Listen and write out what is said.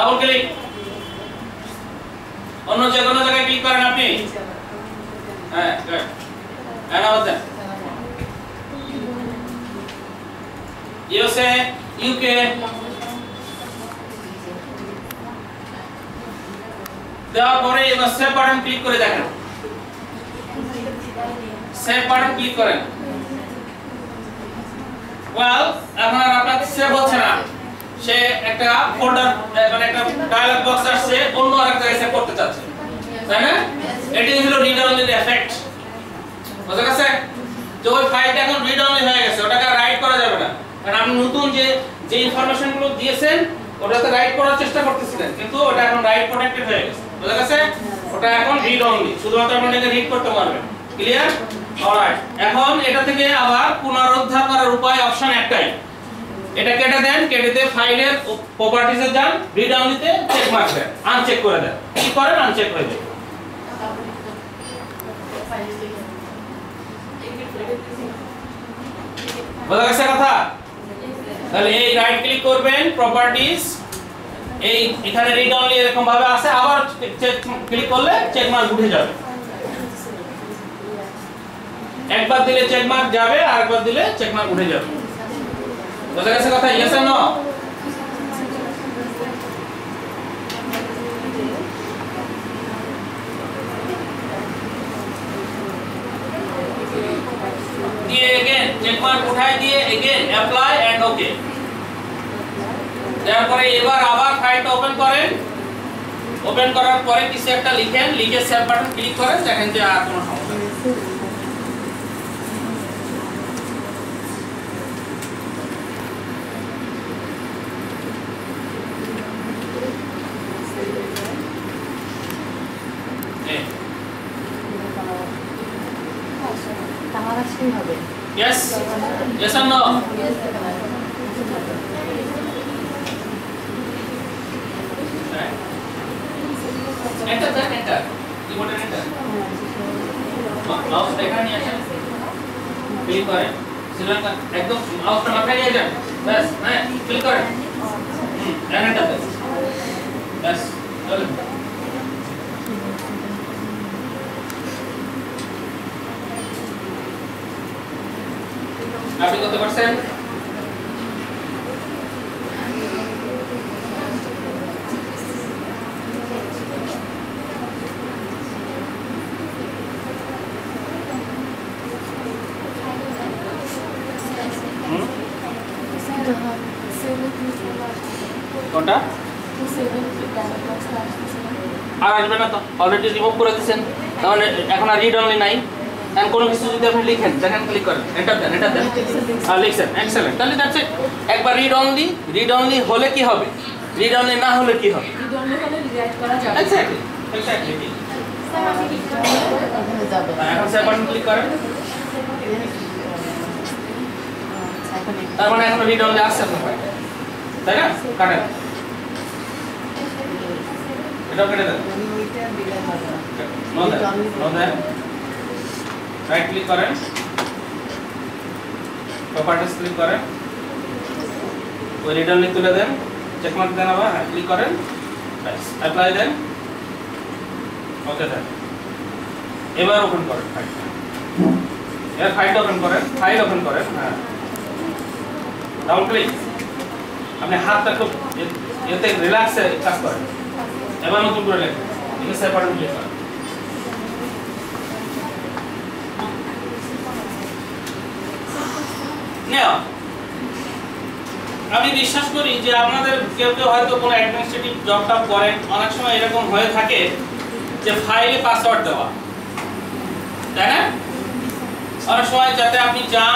Double click, অন্য যে কোনো জায়গায় ক্লিক করেন আপনি। হ্যাঁ গুড, এন্ড আবার দেন। ইউএসএ, ইউকে, দেওয়ার পরে এবার সেভ বাটন ক্লিক করে দেখেন। সেভ বাটন ক্লিক করেন। ওয়েল, এখন আর আপনার সেভ হচ্ছে না, সে একটা ফোল্ডার মানে একটা ডায়ালগ বক্স আসছে, অন্য আরেকটা সেভ করতে চাচ্ছে, তাই না? এটি হলো রিড অনলি এফেক্ট। বুঝা গেছে? যে ওই ফাইলটা এখন রিড অনলি হয়ে গেছে, ওটাকে রাইট করা যাবে না, কারণ আপনি নতুন যে ইনফরমেশন গুলো দিয়েছেন ওটাতে রাইট করার চেষ্টা করতেছিলেন, কিন্তু ওটা এখন রাইট প্রোটেক্টেড হয়ে গেছে। বুঝা গেছে? ওটা এখন রিড অনলি, শুধুমাত্র আপনি এটাকে রিড করতে পারবেন। ক্লিয়ার? অলরাইট, এখন এটা থেকে আবার পুনরুদ্ধার করার উপায় অপশন একটাই, এটা কেটে দেন, কেটে দিয়ে ফাইলের প্রপার্টিজে যান, রিড অনলিতে চেক মার্ক দেন, আনচেক করে দেন। কি করেন? আনচেক হয়ে যাবে। বুঝা গেছে কথা? তাহলে এই রাইট ক্লিক করবেন, প্রপার্টিজ, এই এখানে রিড অনলি এরকম ভাবে আছে, আবার চেক ক্লিক করলে চেক মার্ক উঠে যাবে। একবার দিলে চেক মার্ক যাবে, আরেকবার দিলে চেক মার্ক উঠে যাবে। বুঝা গেছে কথা? Yes or no? দিয়ে again চেক মার্ক উঠাই দিয়ে again apply and okay। তারপরে এবার আবার ফাইলটা ওপেন করেন, ওপেন করার পরে কিছু একটা লিখেন, লিখে সেভ বাটন ক্লিক করেন, দেখেন যে আর কোনো সমস্যা নেই। Yes? Yes or no? Enter then enter. Keyboard enter. Mouse देखा नहीं आया? Click करें। सिलेक्ट कर। एकदम mouse का माथा नहीं आया। बस नहीं click करें। enter बस। बस चलो। আপনি কত পারছেন? কোনটা? আর আসবে না তো, অলরেডি রিমুভ করে দিয়েছেন, তাহলে এখন আর রিড অনলি নাই। এখন কোনো কিছু যদি আপনি লিখেন, দেখেন ক্লিক করেন, এন্টার দেন, আর লিখছেন, এক্সেলেন্ট। তাহলে দ্যাটস ইট। একবার রিড অনলি হলে কি হবে, রিড অনলি না হলে কি হবে? রিড অনলি হলে রিরাইট করা যাবে। এক্স্যাক্টলি এখন সেভ বাটন ক্লিক করেন। তার মানে এখন রিড অনলি আসছে আপনার ফাইল, তাই না? কাটেন, এটাও কেটে দেন, নো দেন, রাইট ক্লিক করেন, প্রপার্টিজ ক্লিক করেন, ওই রিড অনলি তুলে দেন, চেক মার্ক দেন, আবার ক্লিক করেন, বাস অ্যাপ্লাই দেন, ওকে দেন। এবার ওপেন করেন ফাইলটা, এবার ফাইলটা ওপেন করেন, ফাইল ওপেন করেন। হ্যাঁ, ডাবল ক্লিক, আপনি হাতটা খুব এতে রিল্যাক্সে কাজ করেন। এবার নতুন করে লেখেন, এখানে সেভ বাটন ক্লিক করেন। নাও আমি বিশ্বাস করি যে আপনাদের কেউ কেউ হয়তো কোনো অ্যাডমিনিস্ট্রেটিভ জবটা করেন, অনেক সময় এরকম হয়ে থাকে যে ফাইলে পাসওয়ার্ড দেওয়া, তাই না? অনেক সময় যাতে আপনি চান